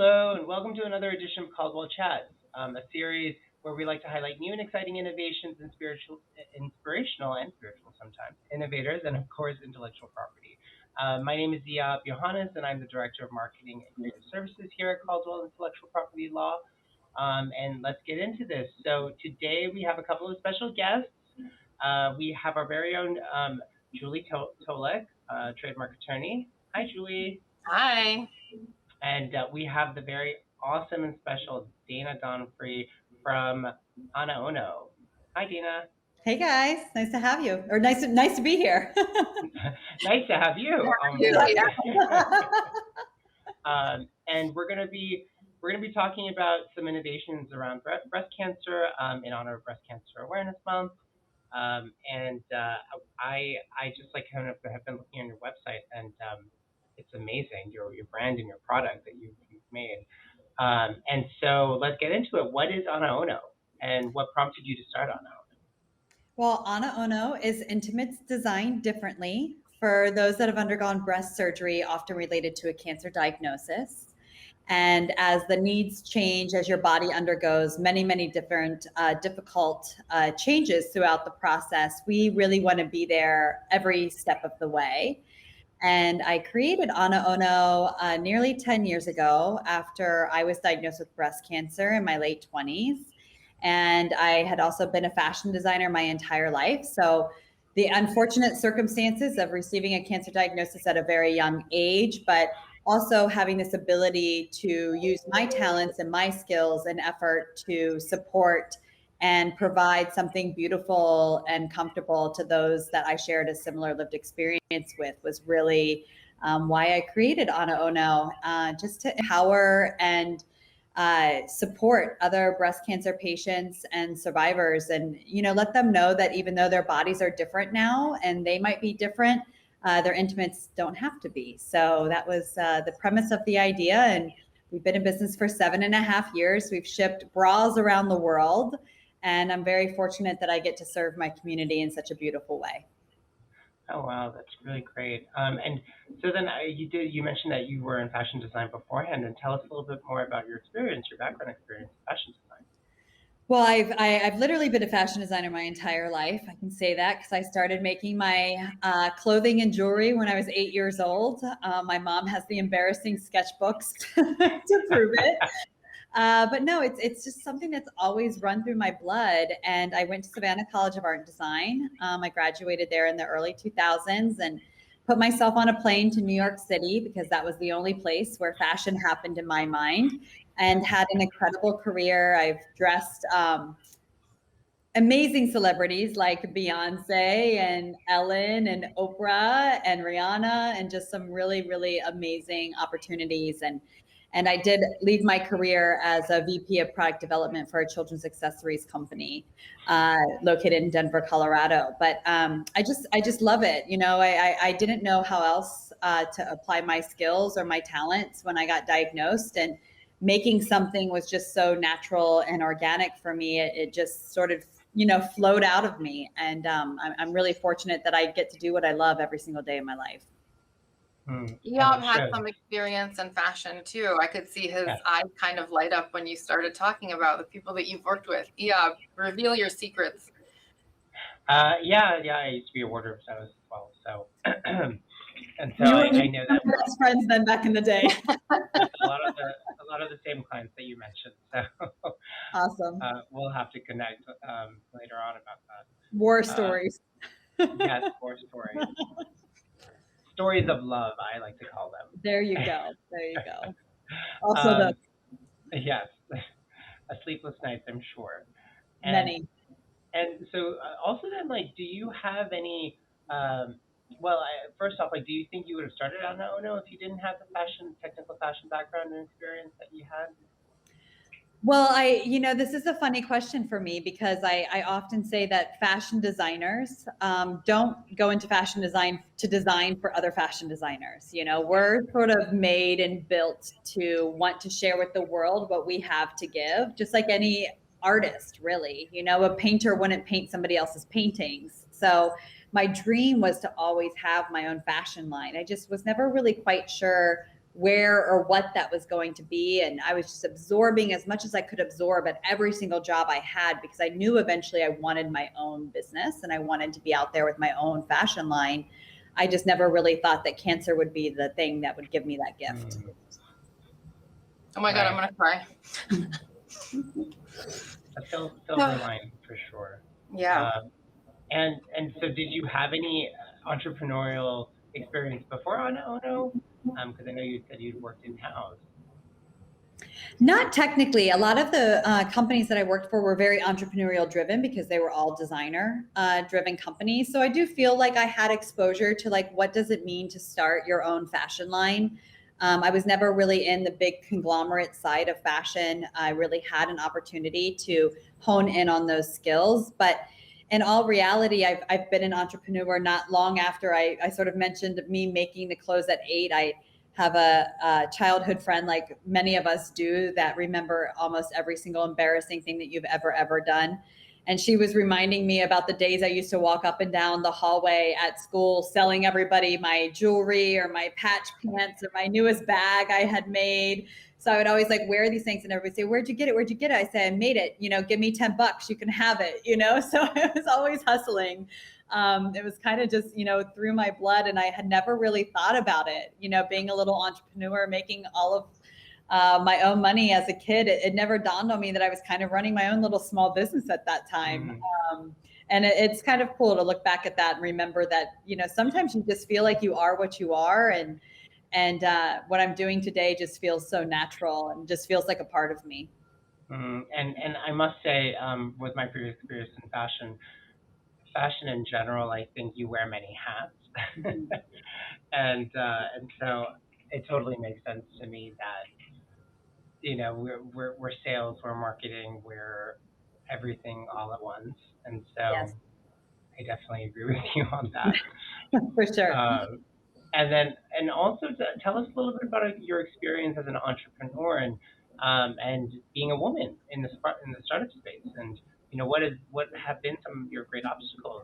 Hello, and welcome to another edition of Caldwell Chats, a series where we like to highlight new and exciting innovations in inspirational and spiritual sometimes, innovators, and of course, intellectual property. My name is Eyob Yohannes, and I'm the Director of Marketing and Creative Services here at Caldwell Intellectual Property Law. And let's get into this. So today we have a couple of special guests. We have our very own Julie Tolek, Trademark Attorney. Hi, Julie. Hi. And we have the very awesome and special Dana Donofree from AnaOno. Hi, Dana. Hey guys, nice to have you, or nice to be here. Nice to have you. And we're gonna be talking about some innovations around breast cancer in honor of Breast Cancer Awareness Month. I just have been looking on your website, and it's amazing, your brand and your product that you've made. And so let's get into it. What is AnaOno, and what prompted you to start AnaOno? Well, AnaOno is intimates designed differently for those that have undergone breast surgery, often related to a cancer diagnosis. And as the needs change, as your body undergoes many different difficult changes throughout the process, we really want to be there every step of the way. And I created AnaOno nearly 10 years ago after I was diagnosed with breast cancer in my late 20s. And I had also been a fashion designer my entire life. So the unfortunate circumstances of receiving a cancer diagnosis at a very young age, but also having this ability to use my talents and my skills and effort to support and provide something beautiful and comfortable to those that I shared a similar lived experience with was really why I created AnaOno, just to empower and support other breast cancer patients and survivors, and let them know that even though their bodies are different now and they might be different, their intimates don't have to be. So that was the premise of the idea, and we've been in business for 7.5 years. We've shipped bras around the world, and I'm very fortunate that I get to serve my community in such a beautiful way. Oh wow, that's really great. And so then you mentioned that you were in fashion design beforehand, and tell us a little bit more about your experience, your background experience in fashion design. Well, I've literally been a fashion designer my entire life. I can say that because I started making my clothing and jewelry when I was 8 years old. My mom has the embarrassing sketchbooks to prove it. But no, it's just something that's always run through my blood. And I went to Savannah College of Art and Design. I graduated there in the early 2000s and put myself on a plane to New York City because that was the only place where fashion happened in my mind, and had an incredible career. I've dressed amazing celebrities like Beyonce and Ellen and Oprah and Rihanna, and just some really amazing opportunities. And I did leave my career as a VP of product development for a children's accessories company located in Denver, Colorado. But I just love it. I didn't know how else to apply my skills or my talents when I got diagnosed, and making something was just so natural and organic for me. It just sort of, flowed out of me. And I'm really fortunate that I get to do what I love every single day of my life. Eyob had some experience in fashion too. I could see his eyes kind of light up when you started talking about the people that you've worked with. Eyob, reveal your secrets. I used to be a wardrobe stylist as well. So, and so I know that we're best friends then back in the day. a lot of the same clients that you mentioned. So awesome. We'll have to connect later on about that. War stories. Yes, war stories. Stories of love, I like to call them. There you go. Also yes, a sleepless night, I'm sure. Many. And so also then, do you have any, first off, do you think you would have started on AnaOno if you didn't have the technical fashion background and experience that you had? Well, this is a funny question for me because I often say that fashion designers don't go into fashion design to design for other fashion designers. We're sort of made and built to want to share with the world what we have to give, just like any artist, really. A painter wouldn't paint somebody else's paintings. So my dream was to always have my own fashion line. I just was never really quite sure where or what that was going to be. And I was just absorbing as much as I could absorb at every single job I had, because I knew eventually I wanted my own business and I wanted to be out there with my own fashion line. I just never really thought that cancer would be the thing that would give me that gift. Oh my God, I'm gonna cry. A silver line for sure. Yeah. And so did you have any entrepreneurial experience before AnaOno? Because I know you said you'd worked in-house. Not technically. A lot of the companies that I worked for were very entrepreneurial driven, because they were all designer driven companies. So I do feel like I had exposure to like, what does it mean to start your own fashion line? I was never really in the big conglomerate side of fashion. I really had an opportunity to hone in on those skills. But in all reality, I've been an entrepreneur not long after I sort of mentioned me making the clothes at 8. I have a childhood friend, like many of us do, that remember almost every single embarrassing thing that you've ever done. And she was reminding me about the days I used to walk up and down the hallway at school selling everybody my jewelry or my patch pants or my newest bag I had made. So I would always like wear these things and everybody say, where'd you get it? Where'd you get it? I say, I made it, give me $10, you can have it, So I was always hustling. It was kind of just, through my blood, and I had never really thought about it, being a little entrepreneur, making all of my own money as a kid. It never dawned on me that I was kind of running my own little small business at that time. And it's kind of cool to look back at that and remember that, sometimes you just feel like you are what you are. And what I'm doing today just feels so natural and just feels like a part of me. And I must say, with my previous experience in fashion in general, I think you wear many hats. and so it totally makes sense to me that, we're sales, we're marketing, we're everything all at once. And so yes. I definitely agree with you on that. For sure. And also tell us a little bit about your experience as an entrepreneur and being a woman in the startup space, and what have been some of your great obstacles,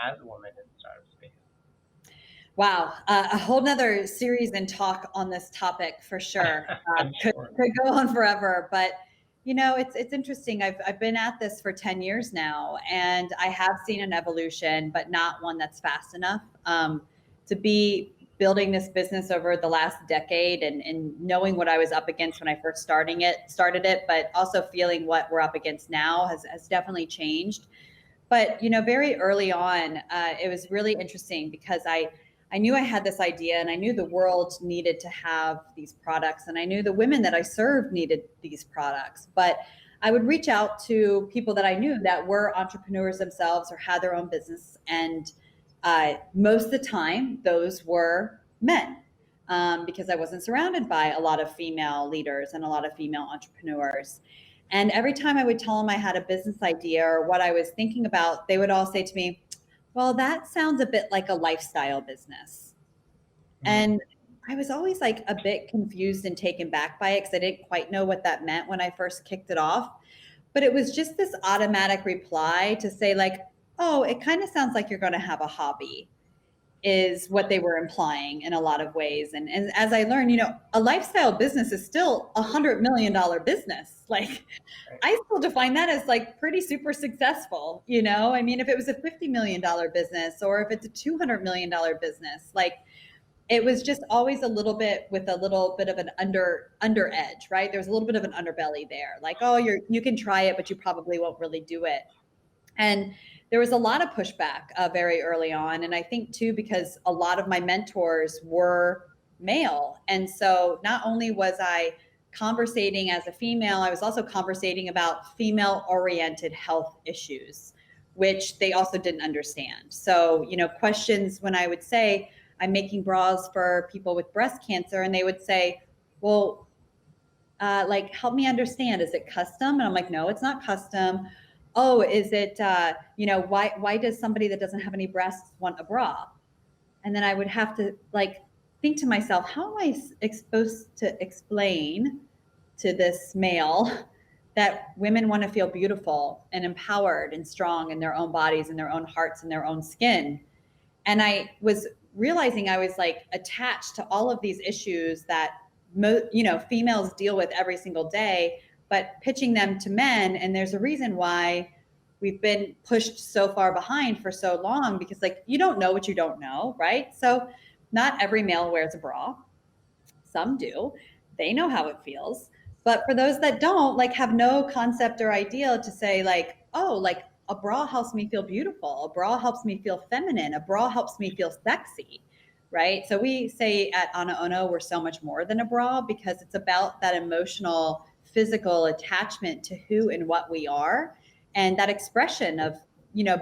as a woman in the startup space. Wow, a whole nother series and talk on this topic for sure. Could go on forever, but it's interesting. I've been at this for 10 years now, and I have seen an evolution, but not one that's fast enough to be building this business over the last decade, and knowing what I was up against when I first started it, but also feeling what we're up against now has definitely changed. But very early on, it was really interesting because I knew I had this idea, and I knew the world needed to have these products, and I knew the women that I served needed these products. But I would reach out to people that I knew that were entrepreneurs themselves or had their own business, and most of the time those were men, because I wasn't surrounded by a lot of female leaders and a lot of female entrepreneurs. And every time I would tell them I had a business idea or what I was thinking about, they would all say to me, well, that sounds a bit like a lifestyle business. And I was always like a bit confused and taken back by it, because I didn't quite know what that meant when I first kicked it off. But it was just this automatic reply to say like, oh, it kind of sounds like you're going to have a hobby, is what they were implying in a lot of ways. And as I learned, a lifestyle business is still $100 million business. Like, I still define that as like pretty super successful. I mean, if it was a $50 million business, or if it's a $200 million business, like, it was just always a little bit with a little bit of an under edge, right? There's a little bit of an underbelly there. Like, oh, you can try it, but you probably won't really do it. And there was a lot of pushback very early on. And I think too, because a lot of my mentors were male. And so not only was I conversating as a female, I was also conversating about female oriented health issues, which they also didn't understand. So, questions when I would say, I'm making bras for people with breast cancer, and they would say, well, like, help me understand, is it custom? And I'm like, no, it's not custom. Oh, is it, why does somebody that doesn't have any breasts want a bra? And then I would have to like think to myself, how am I supposed to explain to this male that women want to feel beautiful and empowered and strong in their own bodies and their own hearts and their own skin? And I was realizing I was like attached to all of these issues that females deal with every single day, but pitching them to men. And there's a reason why we've been pushed so far behind for so long, because like, you don't know what you don't know, right? So not every male wears a bra. Some do. They know how it feels. But for those that don't, like, have no concept or idea to say like, oh, like a bra helps me feel beautiful. A bra helps me feel feminine. A bra helps me feel sexy, right? So we say at AnaOno, we're so much more than a bra, because it's about that emotional, physical attachment to who and what we are, and that expression of,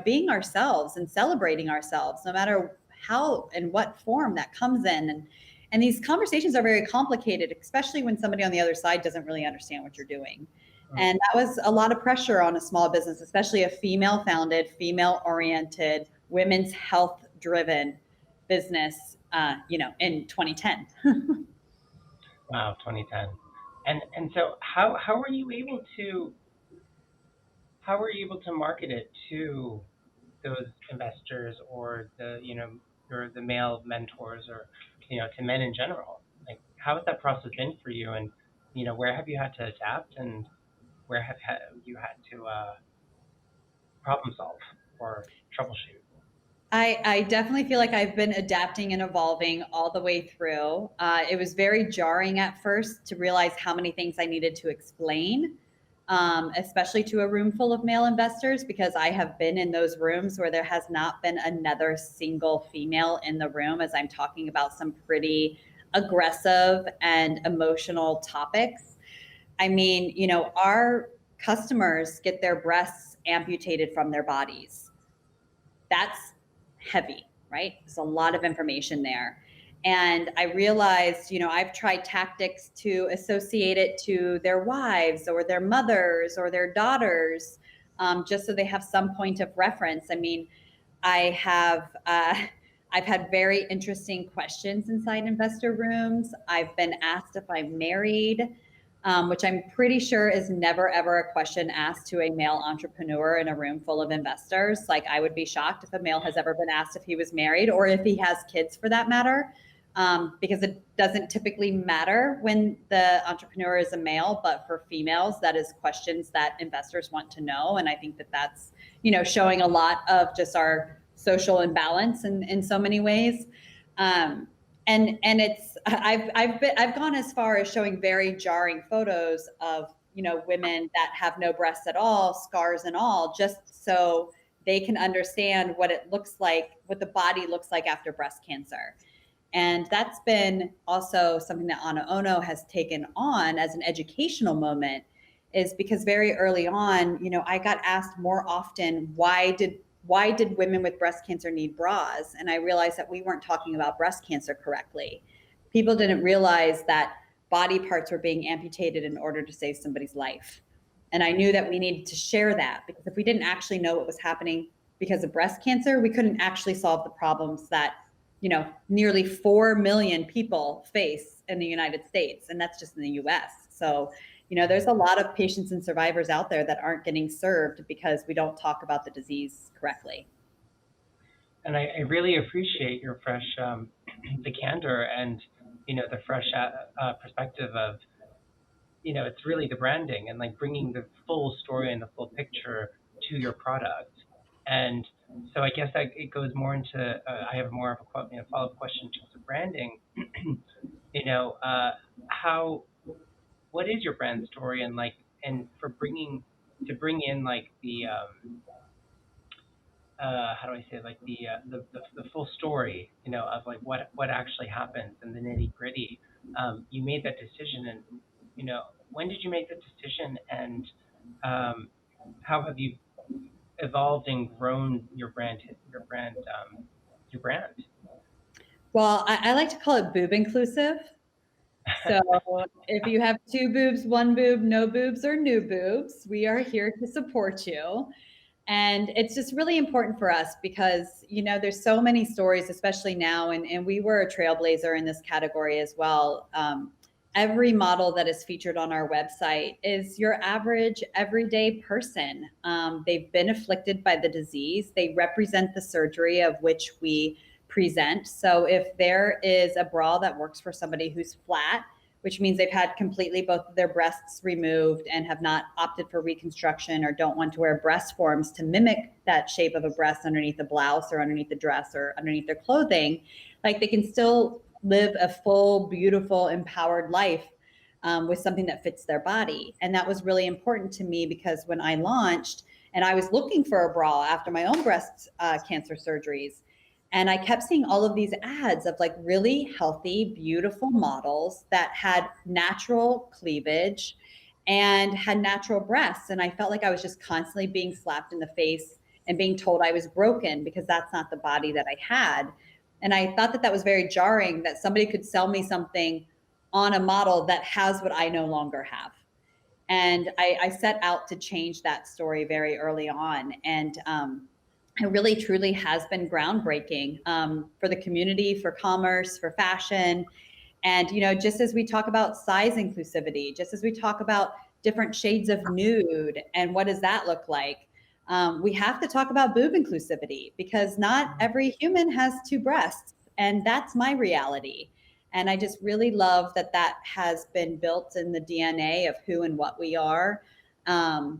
being ourselves and celebrating ourselves, no matter how and what form that comes in. And these conversations are very complicated, especially when somebody on the other side doesn't really understand what you're doing. And that was a lot of pressure on a small business, especially a female founded, female oriented, women's health driven business, in 2010. Wow, 2010. And so how were you able to market it to those investors, or the male mentors, or to men in general? Like, how has that process been for you, and where have you had to adapt, and where have you had to problem solve or troubleshoot? I definitely feel like I've been adapting and evolving all the way through. It was very jarring at first to realize how many things I needed to explain, especially to a room full of male investors, because I have been in those rooms where there has not been another single female in the room as I'm talking about some pretty aggressive and emotional topics. I mean, our customers get their breasts amputated from their bodies. That's heavy, right? There's a lot of information there. And I realized, I've tried tactics to associate it to their wives or their mothers or their daughters, just so they have some point of reference. I mean, I've had very interesting questions inside investor rooms. I've been asked if I'm married, which I'm pretty sure is never, ever a question asked to a male entrepreneur in a room full of investors. Like, I would be shocked if a male has ever been asked if he was married, or if he has kids for that matter, because it doesn't typically matter when the entrepreneur is a male. But for females, that is questions that investors want to know. And I think that that's, showing a lot of just our social imbalance in so many ways. And it's I've gone as far as showing very jarring photos of women that have no breasts at all, scars and all, just so they can understand what it looks like, what the body looks like after breast cancer. And that's been also something that AnaOno has taken on as an educational moment, is because very early on, I got asked more often, why did women with breast cancer need bras? And I realized that we weren't talking about breast cancer correctly. People didn't realize that body parts were being amputated in order to save somebody's life. And I knew that we needed to share that, because if we didn't actually know what was happening because of breast cancer, we couldn't actually solve the problems that, nearly 4 million people face in the United States. And that's just in the US. So, there's a lot of patients and survivors out there that aren't getting served because we don't talk about the disease correctly. And I really appreciate your fresh, the candor and, the fresh perspective of, it's really the branding and like bringing the full story and the full picture to your product. And so I guess that it goes more into, I have more of a follow-up question in terms of branding. What is your brand story, and for bring in like the how do I say, like the full story, of like what actually happens and the nitty gritty. You made that decision, and when did you make that decision, and how have you evolved and grown your brand? Well, I like to call it boob inclusive. So if you have 2 boobs, 1 boob, no boobs, or new boobs, we are here to support you. And it's just really important for us because, there's so many stories, especially now, and we were a trailblazer in this category as well. Every model that is featured on our website is your average everyday person. They've been afflicted by the disease. They represent the surgery of which we present. So if there is a bra that works for somebody who's flat, which means they've had completely both of their breasts removed and have not opted for reconstruction or don't want to wear breast forms to mimic that shape of a breast underneath the blouse or underneath the dress or underneath their clothing. Like, they can still live a full, beautiful, empowered life with something that fits their body. And that was really important to me, because when I launched and I was looking for a bra after my own breast cancer surgeries, and I kept seeing all of these ads of like really healthy, beautiful models that had natural cleavage and had natural breasts. And I felt like I was just constantly being slapped in the face and being told I was broken because that's not the body that I had. And I thought that that was very jarring, that somebody could sell me something on a model that has what I no longer have. And I set out to change that story very early on. And it really truly has been groundbreaking for the community, for commerce, for fashion. And, you know, just as we talk about size inclusivity, just as we talk about different shades of nude and what does that look like, we have to talk about boob inclusivity, because not every human has two breasts. And that's my reality. And I just really love that that has been built in the DNA of who and what we are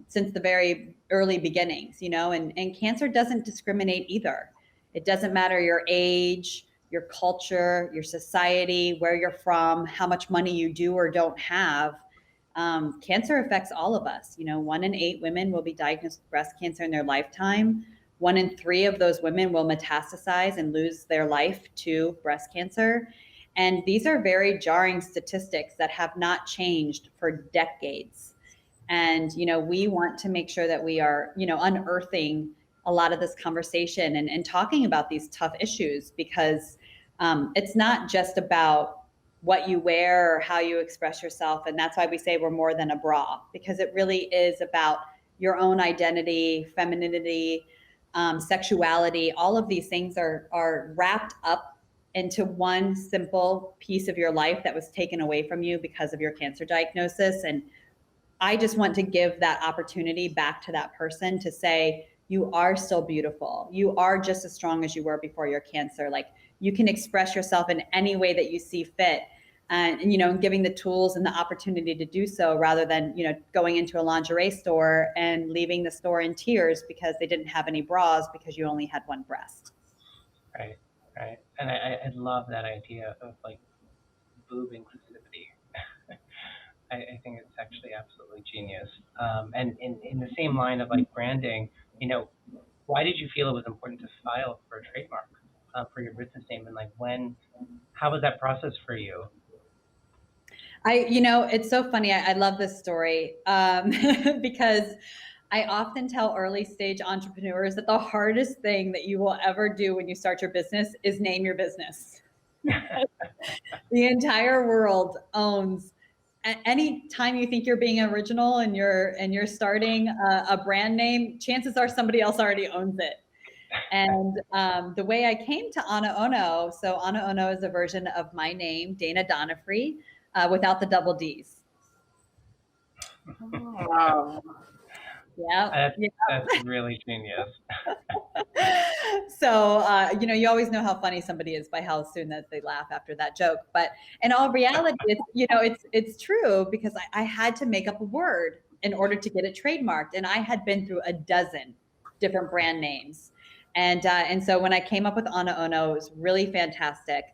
since the very early beginnings, you know, and cancer doesn't discriminate either. It doesn't matter your age, your culture, your society, where you're from, how much money you do or don't have. Cancer affects all of us. You know, 1 in 8 women will be diagnosed with breast cancer in their lifetime. 1 in 3 of those women will metastasize and lose their life to breast cancer. And these are very jarring statistics that have not changed for decades. And, you know, we want to make sure that we are, you know, unearthing a lot of this conversation and talking about these tough issues, because it's not just about what you wear or how you express yourself. And that's why we say we're more than a bra, because it really is about your own identity, femininity, sexuality. All of these things are wrapped up into one simple piece of your life that was taken away from you because of your cancer diagnosis. And I just want to give that opportunity back to that person to say, you are still beautiful. You are just as strong as you were before your cancer. Like, you can express yourself in any way that you see fit. And, you know, giving the tools and the opportunity to do so, rather than, you know, going into a lingerie store and leaving the store in tears because they didn't have any bras because you only had one breast. Right, right. And I love that idea of like boob inclusivity. I think it's actually absolutely genius. And in the same line of like branding, you know, why did you feel it was important to file for a trademark for your business name? And like, how was that process for you? You know, it's so funny. I love this story because I often tell early stage entrepreneurs that the hardest thing that you will ever do when you start your business is name your business. The entire world owns. Any time you think you're being original and you're starting a brand name, chances are somebody else already owns it. And the way I came to AnaOno, so AnaOno is a version of my name, Dana Donofree, without the double D's. Wow. Yeah, that's really genius. So, you know, you always know how funny somebody is by how soon that they laugh after that joke. But in all reality, it's, you know, it's true, because I had to make up a word in order to get it trademarked. And I had been through a dozen different brand names. And so when I came up with AnaOno, it was really fantastic.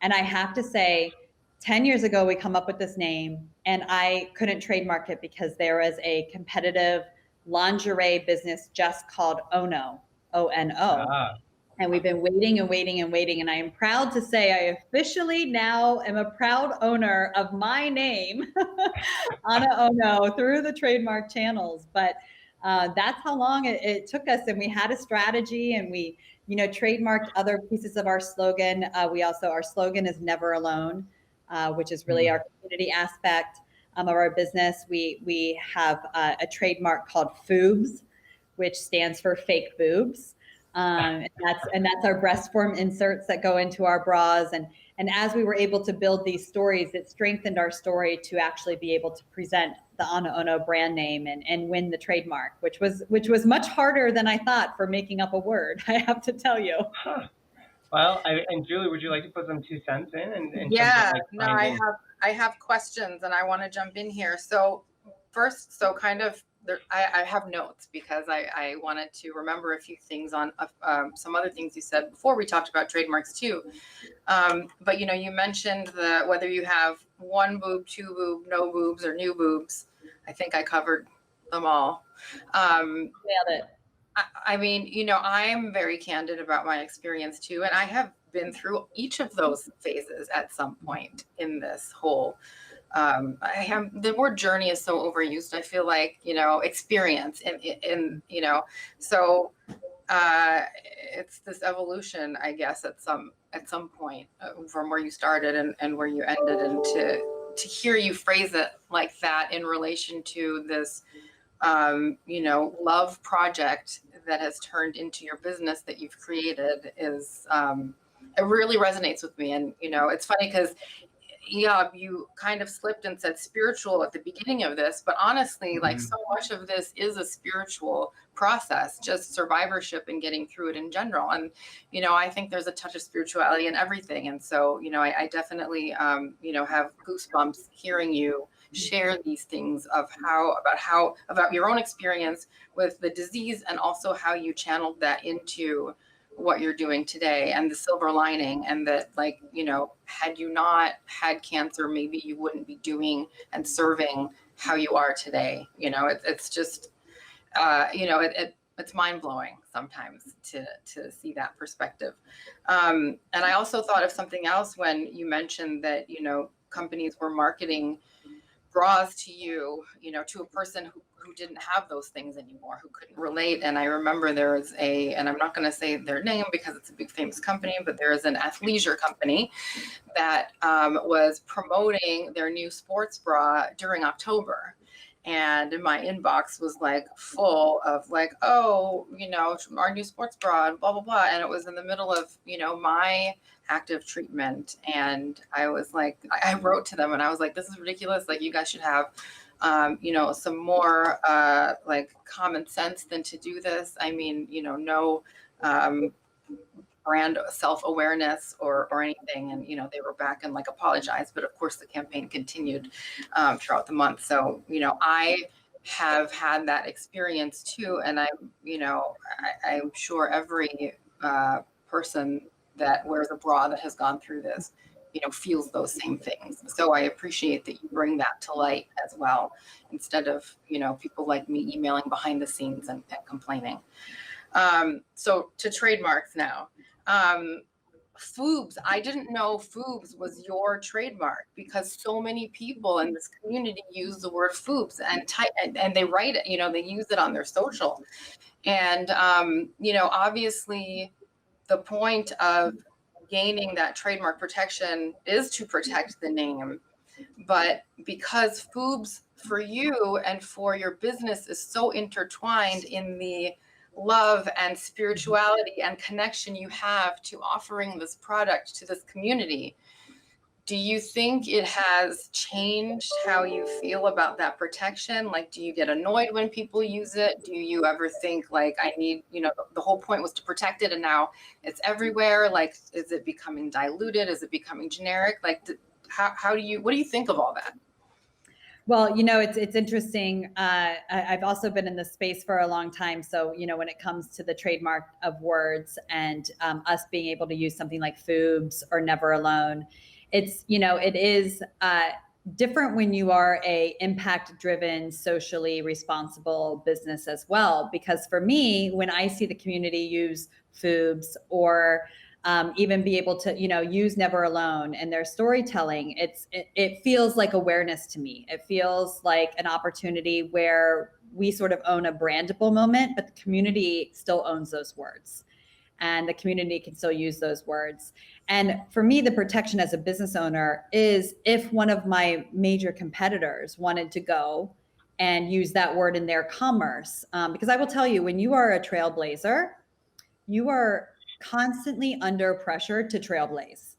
And I have to say, 10 years ago, we come up with this name and I couldn't trademark it because there was a competitive lingerie business just called Ono, O-N-O. And we've been waiting and waiting and waiting. And I am proud to say I officially now am a proud owner of my name, AnaOno, through the trademark channels. But that's how long it took us. And we had a strategy, and we, you know, trademarked other pieces of our slogan. Our slogan is never alone, which is really our community aspect of our business. We have a trademark called FOOBS, which stands for fake boobs. And that's our breast form inserts that go into our bras. And as we were able to build these stories, it strengthened our story to actually be able to present the AnaOno brand name and win the trademark, which was much harder than I thought for making up a word, I have to tell you. Well, and Julie, would you like to put some 2 cents in terms of like no, finding? I have questions and I want to jump in here. So first, so kind of I have notes because I wanted to remember a few things on some other things you said before we talked about trademarks too. But you mentioned that whether you have 1 boob, 2 boob, no boobs, or new boobs. I think I covered them all. Nailed it. I mean, I'm very candid about my experience too, and I have been through each of those phases at some point in this whole. The word journey is so overused. I feel like experience in so it's this evolution, I guess, at some point from where you started and where you ended, and to hear you phrase it like that in relation to this love project that has turned into your business that you've created is it really resonates with me. And it's funny because you kind of slipped and said spiritual at the beginning of this, but honestly, like so much of this is a spiritual process, just survivorship and getting through it in general. And I think there's a touch of spirituality in everything. And so I definitely have goosebumps hearing you share these things about your own experience with the disease, and also how you channeled that into what you're doing today, and the silver lining, and that had you not had cancer, maybe you wouldn't be doing and serving how you are today. It's just it's mind-blowing sometimes to see that perspective. And I also thought of something else when you mentioned that companies were marketing bras to you, to a person who didn't have those things anymore, who couldn't relate. And I remember there was and I'm not going to say their name because it's a big famous company, but there is an athleisure company that was promoting their new sports bra during October. And my inbox was like full of like, oh, our new sports bra and blah, blah, blah. And it was in the middle of, my active treatment. And I was like, I wrote to them and I was like, this is ridiculous. Like, you guys should have, some more like common sense than to do this. I mean, no brand self-awareness or anything. And, they were back and like apologized. But of course, the campaign continued throughout the month. So, I have had that experience too. And I'm sure every person that wears a bra that has gone through this, feels those same things. So I appreciate that you bring that to light as well, instead of, people like me emailing behind the scenes and complaining. So to trademarks now. Foobs. I didn't know Foobs was your trademark, because so many people in this community use the word Foobs and they write it, they use it on their social. And, obviously the point of gaining that trademark protection is to protect the name. But because Foobs for you and for your business is so intertwined in the love and spirituality and connection you have to offering this product to this community, do you think it has changed how you feel about that protection? Like, do you get annoyed when people use it? Do you ever think like, I need, the whole point was to protect it and now it's everywhere? Like, is it becoming diluted? Is it becoming generic? Like, what do you think of all that? Well, it's interesting. I've also been in this space for a long time. So, when it comes to the trademark of words and us being able to use something like Foobs or Never Alone, it is different when you are a impact-driven, socially responsible business as well. Because for me, when I see the community use Foobs or even be able to, use Never Alone and their storytelling, it feels like awareness to me. It feels like an opportunity where we sort of own a brandable moment, but the community still owns those words. And the community can still use those words. And for me, the protection as a business owner is if one of my major competitors wanted to go and use that word in their commerce. Because I will tell you, when you are a trailblazer, you are constantly under pressure to trailblaze.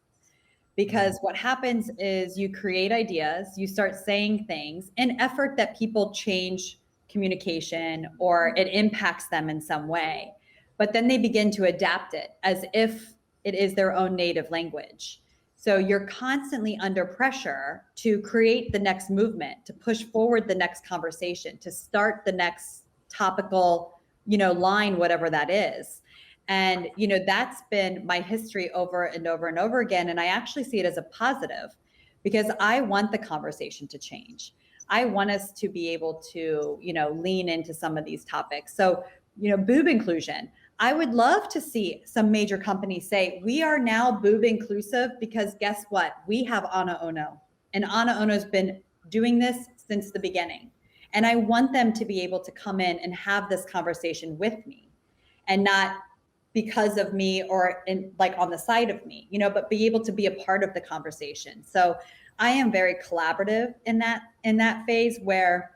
Because what happens is you create ideas, you start saying things in effort that people change communication or it impacts them in some way. But then they begin to adapt it as if it is their own native language. So you're constantly under pressure to create the next movement, to push forward the next conversation, to start the next topical, line, whatever that is. And, that's been my history over and over and over again. And I actually see it as a positive because I want the conversation to change. I want us to be able to, lean into some of these topics. So, boob inclusion. I would love to see some major companies say, we are now boob inclusive because guess what? We have AnaOno, and AnaOno's been doing this since the beginning. And I want them to be able to come in and have this conversation with me and not because of me or on the side of me, but be able to be a part of the conversation. So I am very collaborative in that phase where,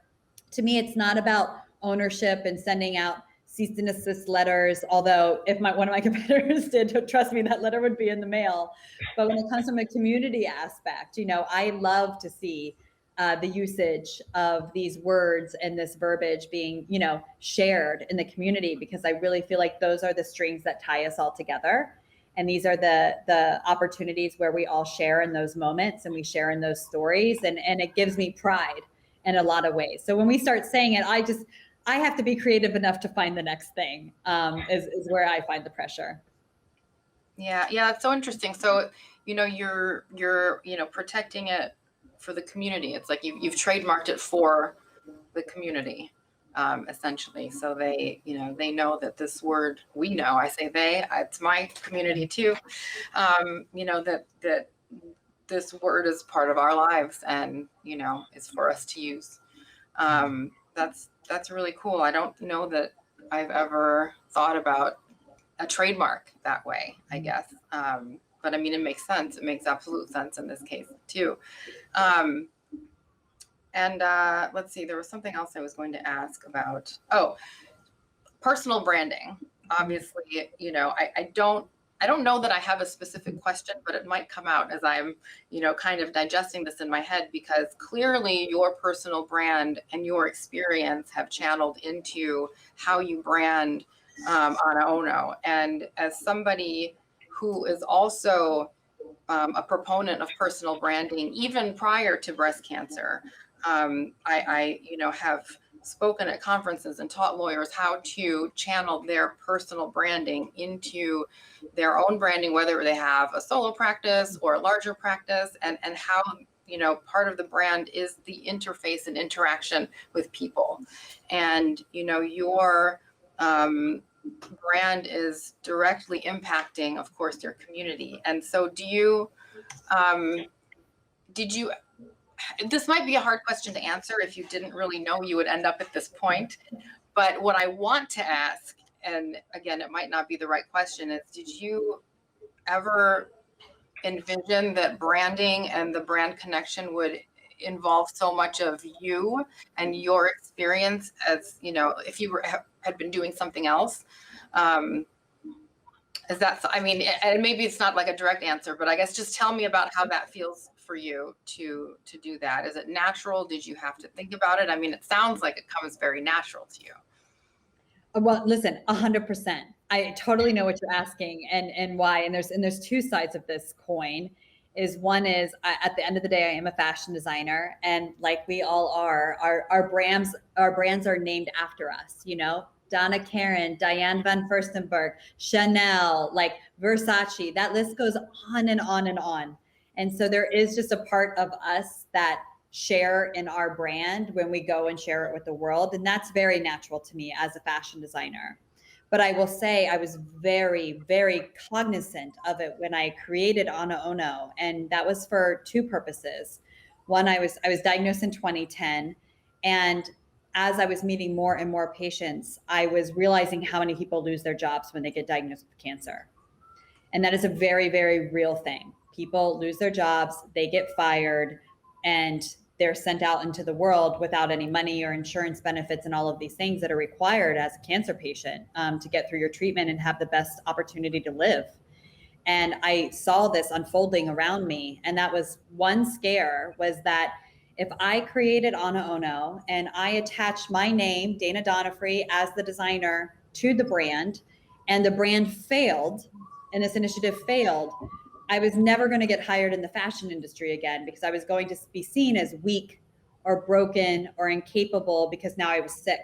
to me, it's not about ownership and sending out cease and desist letters. Although if one of my competitors did, trust me, that letter would be in the mail. But when it comes from a community aspect, I love to see the usage of these words and this verbiage being, shared in the community, because I really feel like those are the strings that tie us all together. And these are the opportunities where we all share in those moments and we share in those stories. And it gives me pride in a lot of ways. So when we start saying it, I have to be creative enough to find the next thing, is where I find the pressure. Yeah. It's so interesting. So, you're protecting it for the community. It's like you've trademarked it for the community, essentially. So they know that this word, I say they, it's my community too. That this word is part of our lives and, is for us to use. That's really cool. I don't know that I've ever thought about a trademark that way, I guess. But I mean, it makes sense. It makes absolute sense in this case too. Let's see, there was something else I was going to ask about. Oh, personal branding. Obviously, I don't know that I have a specific question, but it might come out as I'm, kind of digesting this in my head, because clearly your personal brand and your experience have channeled into how you brand AnaOno. And as somebody who is also a proponent of personal branding, even prior to breast cancer, I have spoken at conferences and taught lawyers how to channel their personal branding into their own branding, whether they have a solo practice or a larger practice, and how, part of the brand is the interface and interaction with people. And, your brand is directly impacting, of course, your community. And so did you, this might be a hard question to answer. If you didn't really know, you would end up at this point. But what I want to ask, and again, it might not be the right question, is did you ever envision that branding and the brand connection would involve so much of you and your experience as, if you had been doing something else? Is that, I mean, and maybe it's not like a direct answer, but I guess just tell me about how that feels for you to do that. Is it natural? Did you have to think about it? I mean, it sounds like it comes very natural to you. Well, listen, 100%. I totally know what you're asking and why. And there's two sides of this coin. One is at the end of the day, I am a fashion designer, and like we all are, our brands are named after us. Donna Karan, Diane van Furstenberg, Chanel, like Versace. That list goes on and on and on. And so there is just a part of us that share in our brand when we go and share it with the world. And that's very natural to me as a fashion designer. But I will say I was very, very cognizant of it when I created AnaOno. And that was for two purposes. One, I was diagnosed in 2010. And as I was meeting more and more patients, I was realizing how many people lose their jobs when they get diagnosed with cancer. And that is a very, very real thing. People lose their jobs, they get fired, and they're sent out into the world without any money or insurance benefits and all of these things that are required as a cancer patient to get through your treatment and have the best opportunity to live. And I saw this unfolding around me. And that was one scare, was that if I created AnaOno and I attached my name, Dana Donofree, as the designer to the brand, and the brand failed and this initiative failed, I was never going to get hired in the fashion industry again, because I was going to be seen as weak or broken or incapable because now I was sick.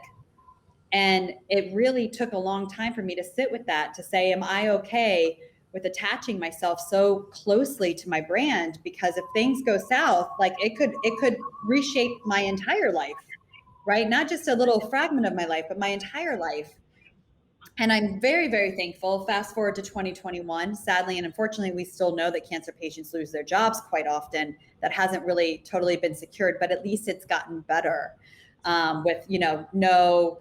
And it really took a long time for me to sit with that, to say, am I okay with attaching myself so closely to my brand? Because if things go south, like it could reshape my entire life, right? Not just a little fragment of my life, but my entire life. And I'm very, very thankful. Fast forward to 2021, sadly and unfortunately, we still know that cancer patients lose their jobs quite often. That hasn't really totally been secured, but at least it's gotten better, with, no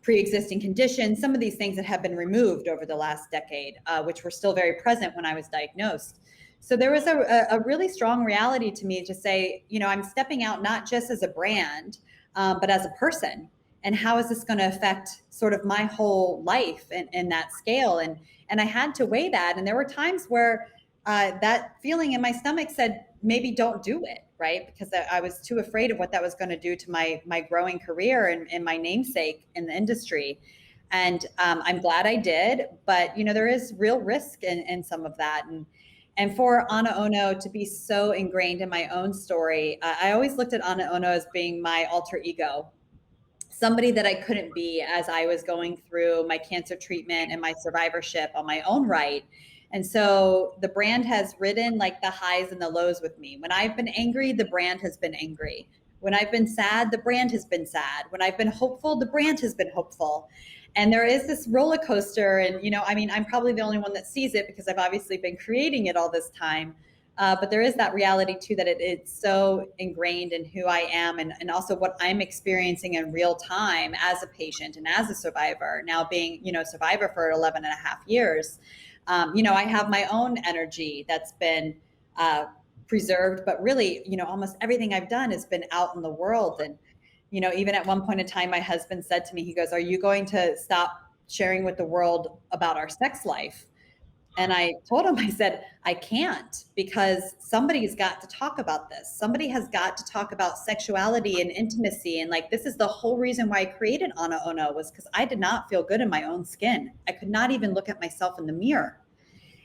pre-existing conditions, some of these things that have been removed over the last decade, which were still very present when I was diagnosed. So there was a really strong reality to me to say, I'm stepping out not just as a brand, but as a person. And how is this going to affect sort of my whole life in that scale? And I had to weigh that. And there were times where that feeling in my stomach said, maybe don't do it, right? Because I was too afraid of what that was going to do to my growing career and my namesake in the industry. And I'm glad I did, but there is real risk in some of that. And for AnaOno to be so ingrained in my own story, I always looked at AnaOno as being my alter ego, somebody that I couldn't be as I was going through my cancer treatment and my survivorship on my own right. And so the brand has ridden like the highs and the lows with me. When I've been angry, the brand has been angry. When I've been sad, the brand has been sad. When I've been hopeful, the brand has been hopeful. And there is this roller coaster. And, I'm probably the only one that sees it because I've obviously been creating it all this time. But there is that reality too, that it's so ingrained in who I am and also what I'm experiencing in real time as a patient and as a survivor, now being, survivor for 11 and a half years. I have my own energy that's been preserved, but really, almost everything I've done has been out in the world. And, even at one point in time, my husband said to me, he goes, are you going to stop sharing with the world about our sex life? And I told him, I said, I can't, because somebody's got to talk about this. Somebody has got to talk about sexuality and intimacy. And like, this is the whole reason why I created AnaOno, was because I did not feel good in my own skin. I could not even look at myself in the mirror.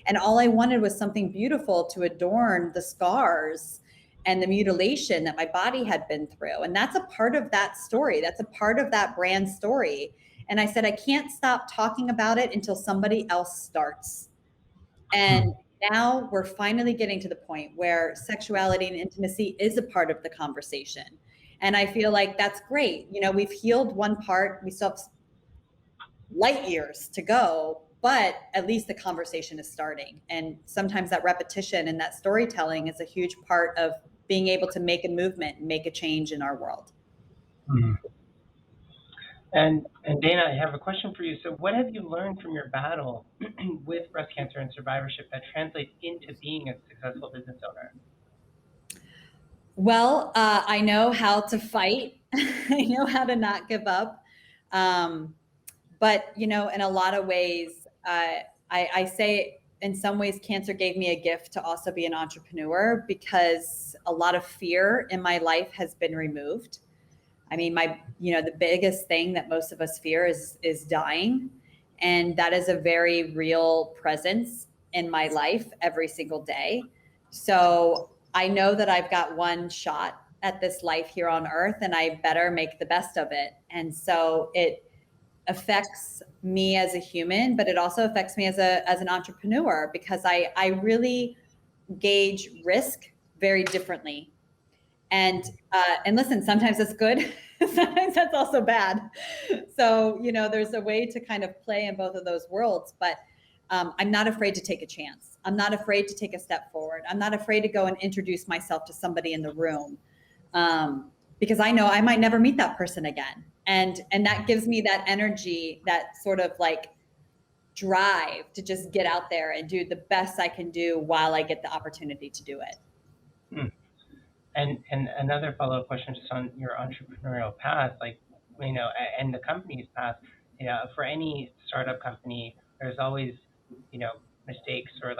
And all I wanted was something beautiful to adorn the scars and the mutilation that my body had been through. And that's a part of that story. That's a part of that brand story. And I said, I can't stop talking about it until somebody else starts. And now we're finally getting to the point where sexuality and intimacy is a part of the conversation. And I feel like that's great. We've healed one part, we still have light years to go, but at least the conversation is starting. And sometimes that repetition and that storytelling is a huge part of being able to make a movement and make a change in our world. Mm-hmm. And Dana, I have a question for you. So what have you learned from your battle with breast cancer and survivorship that translates into being a successful business owner? Well, I know how to fight. I know how to not give up. But, in a lot of ways, I say in some ways, cancer gave me a gift to also be an entrepreneur, because a lot of fear in my life has been removed. I mean, the biggest thing that most of us fear is dying. And that is a very real presence in my life every single day. So I know that I've got one shot at this life here on earth, and I better make the best of it. And so it affects me as a human, but it also affects me as an entrepreneur, because I really gauge risk very differently. And listen, sometimes that's good. Sometimes that's also bad. So, there's a way to kind of play in both of those worlds, but I'm not afraid to take a chance. I'm not afraid to take a step forward. I'm not afraid to go and introduce myself to somebody in the room, because I know I might never meet that person again. And that gives me that energy, that sort of like drive to just get out there and do the best I can do while I get the opportunity to do it. And another follow-up question just on your entrepreneurial path, and the company's path, for any startup company, there's always, mistakes, or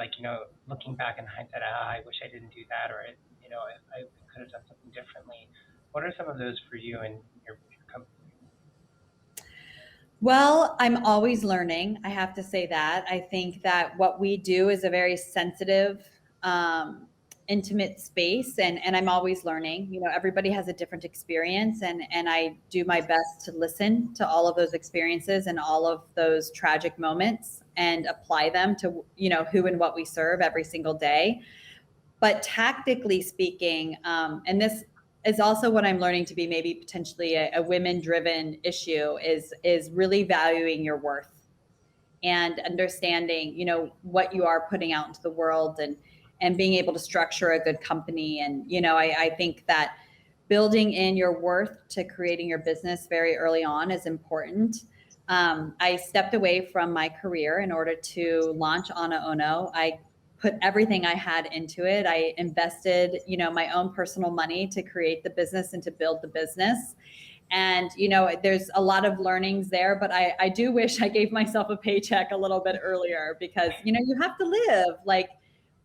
looking back in hindsight, I wish I didn't do that, or, I could have done something differently. What are some of those for you and your company? Well, I'm always learning. I have to say that. I think that what we do is a very sensitive, intimate space, and I'm always learning. You know, everybody has a different experience, and I do my best to listen to all of those experiences and all of those tragic moments and apply them to, you know, who and what we serve every single day. But tactically speaking, and this is also what I'm learning to be maybe potentially a women-driven issue, is really valuing your worth and understanding, you know, what you are putting out into the world, and being able to structure a good company. And, you know, I think that building in your worth to creating your business very early on is important. I stepped away from my career in order to launch AnaOno. I put everything I had into it. I invested, you know, my own personal money to create the business and to build the business. And, you know, there's a lot of learnings there, but I do wish I gave myself a paycheck a little bit earlier, because, you know, you have to live. Like,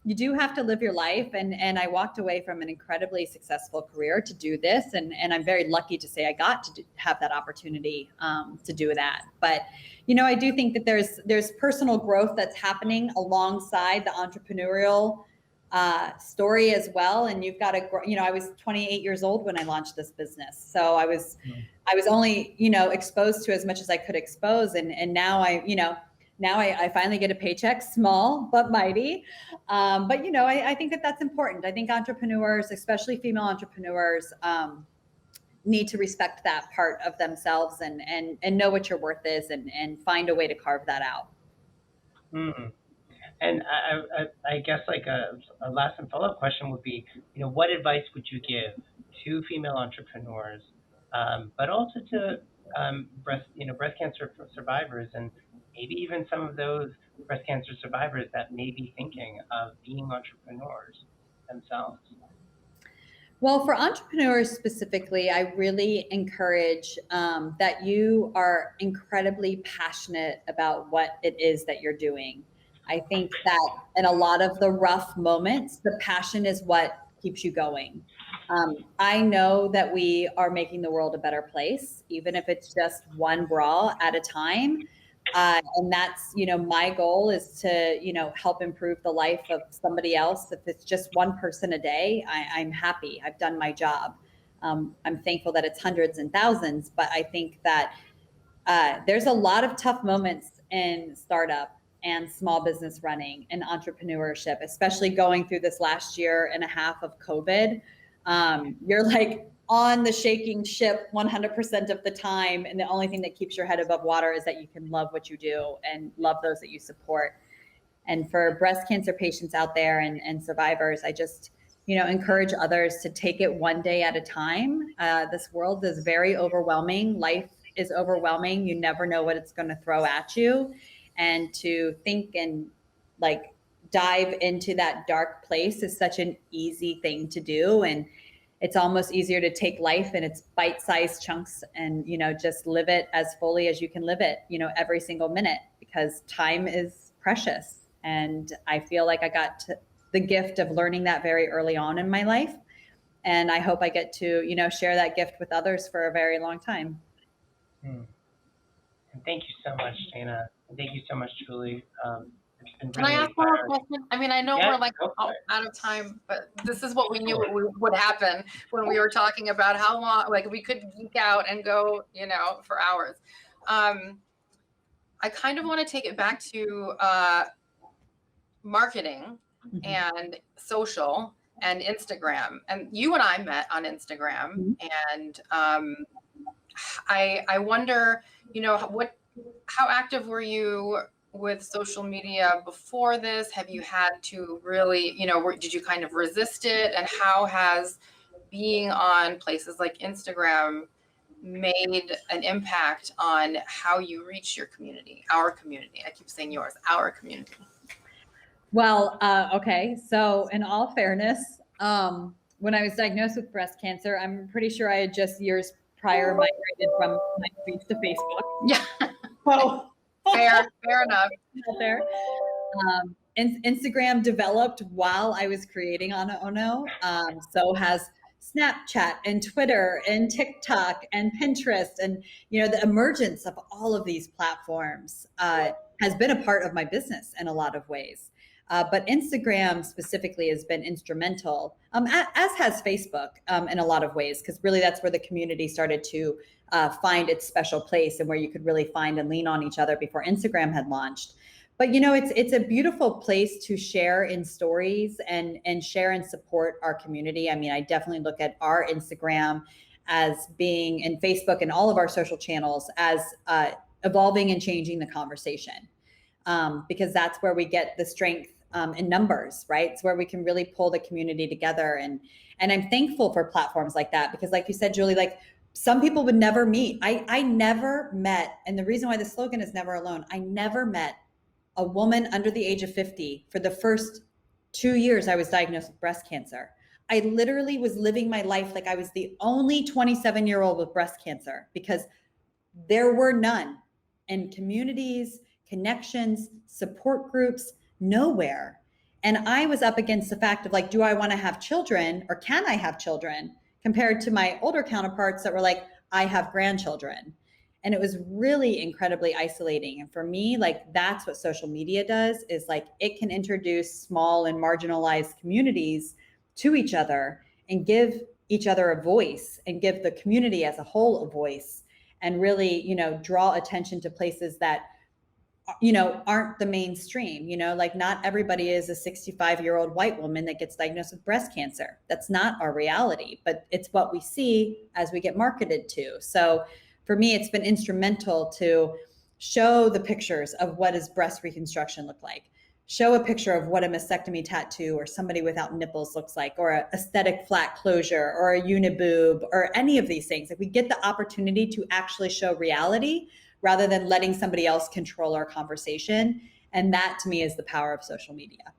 you do have to live your life. And I walked away from an incredibly successful career to do this. And I'm very lucky to say I got to have that opportunity to do that. But, you know, I do think that there's personal growth that's happening alongside the entrepreneurial story as well. And you've got to, you know, I was 28 years old when I launched this business. So I was only, you know, exposed to as much as I could expose. And now I finally get a paycheck, small but mighty. But, you know, I think that that's important. I think entrepreneurs, especially female entrepreneurs, need to respect that part of themselves, and know what your worth is, and find a way to carve that out. Mm. And I guess like a last and follow-up question would be, you know, what advice would you give to female entrepreneurs, but also to breast cancer survivors, and maybe even some of those breast cancer survivors that may be thinking of being entrepreneurs themselves? Well, for entrepreneurs specifically, I really encourage that you are incredibly passionate about what it is that you're doing. I think that in a lot of the rough moments, the passion is what keeps you going. I know that we are making the world a better place, even if it's just one bra at a time. And that's, you know, my goal is to, you know, help improve the life of somebody else. If it's just one person a day, I'm happy. I've done my job. I'm thankful that it's hundreds and thousands, but I think that there's a lot of tough moments in startup and small business running and entrepreneurship, especially going through this last year and a half of COVID. You're like on the shaking ship 100% of the time. And the only thing that keeps your head above water is that you can love what you do and love those that you support. And for breast cancer patients out there and survivors, I just, you know, encourage others to take it one day at a time. This world is very overwhelming. Life is overwhelming. You never know what it's going to throw at you. And to think and like dive into that dark place is such an easy thing to do. And it's almost easier to take life in its bite-sized chunks and, you know, just live it as fully as you can live it, you know, every single minute, because time is precious. And I feel like I got the gift of learning that very early on in my life. And I hope I get to, you know, share that gift with others for a very long time. And thank you so much, Dana. And thank you so much, Julie. It's been Can really I ask one inspiring. more question? I mean, I know Yes, we're like go for it. out of time, but this is what we knew would happen when we were talking about how long, like we could geek out and go, you know, for hours. I kind of want to take it back to marketing and social and Instagram. And you and I met on Instagram, and I wonder, you know, how active were you with social media before this? Have you had to really, you know, did you kind of resist it? And how has being on places like Instagram made an impact on how you reach your community, our community? I keep saying yours, our community. Well, okay. So in all fairness, when I was diagnosed with breast cancer, I'm pretty sure I had just years prior migrated from MySpace to Facebook. Yeah. Oh, fair enough. Out there. Instagram developed while I was creating AnaOno. So has Snapchat and Twitter and TikTok and Pinterest, and the emergence of all of these platforms has been a part of my business in a lot of ways. But Instagram specifically has been instrumental, as has Facebook in a lot of ways, because really that's where the community started to find its special place and where you could really find and lean on each other before Instagram had launched. But it's a beautiful place to share in stories and share and support our community. I mean, I definitely look at our Instagram as being, and Facebook and all of our social channels as evolving and changing the conversation, because that's where we get the strength in numbers, right? It's where we can really pull the community together. And I'm thankful for platforms like that, because like you said, Julie, like some people would never meet. I never met, and the reason why the slogan is never alone, I never met a woman under the age of 50 for the first 2 years I was diagnosed with breast cancer. I literally was living my life like I was the only 27-year-old with breast cancer, because there were none. And communities, connections, support groups, nowhere. And I was up against the fact of like, do I want to have children, or can I have children, compared to my older counterparts that were like, I have grandchildren. And it was really incredibly isolating. And for me, like, that's what social media does, is like, it can introduce small and marginalized communities to each other and give each other a voice, and give the community as a whole a voice, and really, draw attention to places that, aren't the mainstream. Like, not everybody is a 65-year-old white woman that gets diagnosed with breast cancer. That's not our reality, but it's what we see as we get marketed to. So for me, it's been instrumental to show the pictures of what does breast reconstruction look like, show a picture of what a mastectomy tattoo or somebody without nipples looks like, or an aesthetic flat closure, or a uniboob, or any of these things. If we get the opportunity to actually show reality rather than letting somebody else control our conversation. And that, to me, is the power of social media.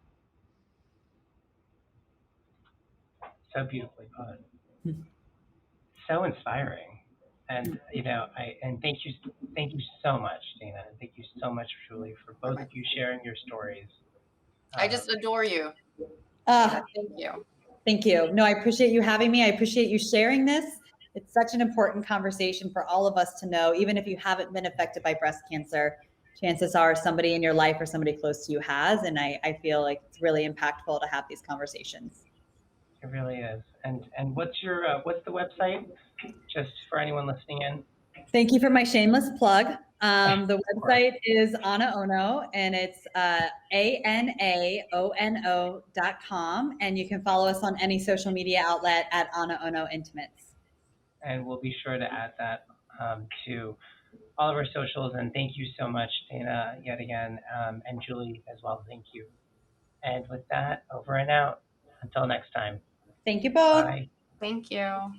So beautifully put. So inspiring. And thank you so much, Dana, and thank you so much, Julie, for both of you sharing your stories. I just adore you. Thank you. Thank you. No, I appreciate you having me. I appreciate you sharing this. It's such an important conversation for all of us to know. Even if you haven't been affected by breast cancer, chances are somebody in your life or somebody close to you has. And I feel like it's really impactful to have these conversations. It really is. And what's the website, just for anyone listening in? Thank you for my shameless plug. The website is AnaOno, and it's AnaOno.com. And you can follow us on any social media outlet at AnaOno Intimates. And we'll be sure to add that to all of our socials. And thank you so much, Dana, yet again, and Julie as well. Thank you. And with that, over and out. Until next time. Thank you both. Bye. Thank you.